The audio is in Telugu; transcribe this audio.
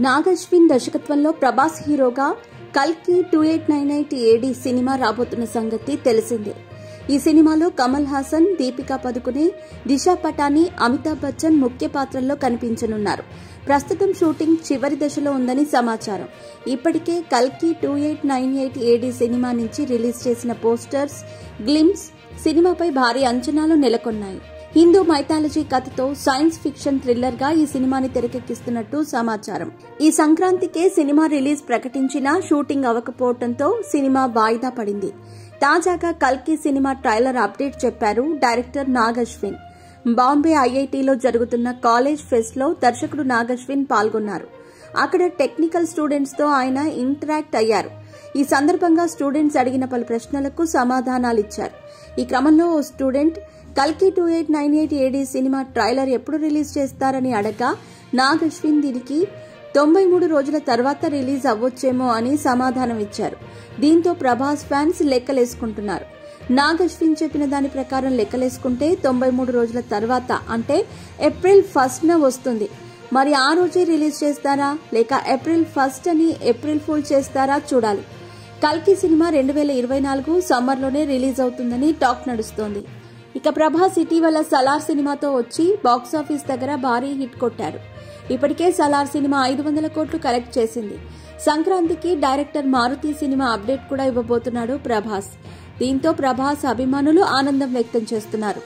నాగ్ అశ్విన్ దర్శకత్వంలో ప్రభాస్ హీరోగా కల్కి 2898 AD సినిమా రాబోతున్న సంగతి తెలిసిందే. ఈ సినిమాలో కమల్ హాసన్, దీపికా పదుకునే, దిశా పటాని, అమితాబ్ బచ్చన్ ముఖ్య పాత్రల్లో కనిపించనున్నారు. ప్రస్తుతం షూటింగ్ చివరి దశలో ఉందని సమాచారం. ఇప్పటికే కల్కి 2898 AD సినిమా నుంచి రిలీజ్ చేసిన పోస్టర్స్, గ్లిమ్స్ సినిమాపై భారీ అంచనాలు నెలకొన్నాయి. హిందూ మైథాలజీ కథతో సైన్స్ ఫిక్షన్ థ్రిల్లర్ గా ఈ సినిమాని తెరకెక్కిస్తున్నట్టు సమాచారం. ఈ సంక్రాంతికే సినిమా రిలీజ్ ప్రకటించినా షూటింగ్ అవ్వకపోవడంతో సినిమా వాయిదా పడింది. తాజాగా కల్కి సినిమా ట్రైలర్ అప్డేట్ చెప్పారు డైరెక్టర్ నాగ్ అశ్విన్. బాంబే ఐఐటీలో జరుగుతున్న కాలేజ్ ఫెస్ట్ లో దర్శకుడు నాగ్ అశ్విన్ పాల్గొన్నారు. అక్కడ టెక్నికల్ స్టూడెంట్స్ తో ఆయన ఇంటరాక్ట్ అయ్యారు. ఈ సందర్భంగా స్టూడెంట్స్ అడిగిన పలు ప్రశ్నలకు సమాధానాలిచ్చారు. ఈ క్రమంలో ఓ స్టూడెంట్ కల్కి 2898 AD సినిమా ట్రైలర్ ఎప్పుడు రిలీజ్ చేస్తారని అడగా నాగ్ అశ్విన్ దీనికి 93 రోజుల తర్వాత రిలీజ్ అవ్వొచ్చేమో అని సమాధానం ఇచ్చారు. దీంతో ప్రభాస్ ఫ్యాన్స్ లెక్కలేసుకుంటున్నారు. నాగ్ అశ్విన్ చెప్పిన దాని ప్రకారం లెక్కలేసుకుంటే 93 రోజుల తర్వాత అంటే ఏప్రిల్ 1న వస్తుంది. మరి ఆ రోజే రిలీజ్ చేస్తారా లేక ఏప్రిల్ 1 అని ఏప్రిల్ ఫూల్ చేస్తారా చూడాలి. కల్కి సినిమా 2024 సమ్మర్లోనే రిలీజ్ అవుతుందని టాక్ నడుస్తోంది. ఇక ప్రభాస్ ఇటీవల సలార్ సినిమాతో వచ్చి బాక్సాఫీస్ దగ్గర భారీ హిట్ కొట్టారు. ఇప్పటికే సలార్ సినిమా 500 కోట్లు కలెక్ట్ చేసింది. సంక్రాంతికి డైరెక్టర్ మారుతి సినిమా అప్డేట్ కూడా ఇవ్వబోతున్నాడు ప్రభాస్. దీంతో ప్రభాస్ అభిమానులు ఆనందం వ్యక్తం చేస్తున్నారు.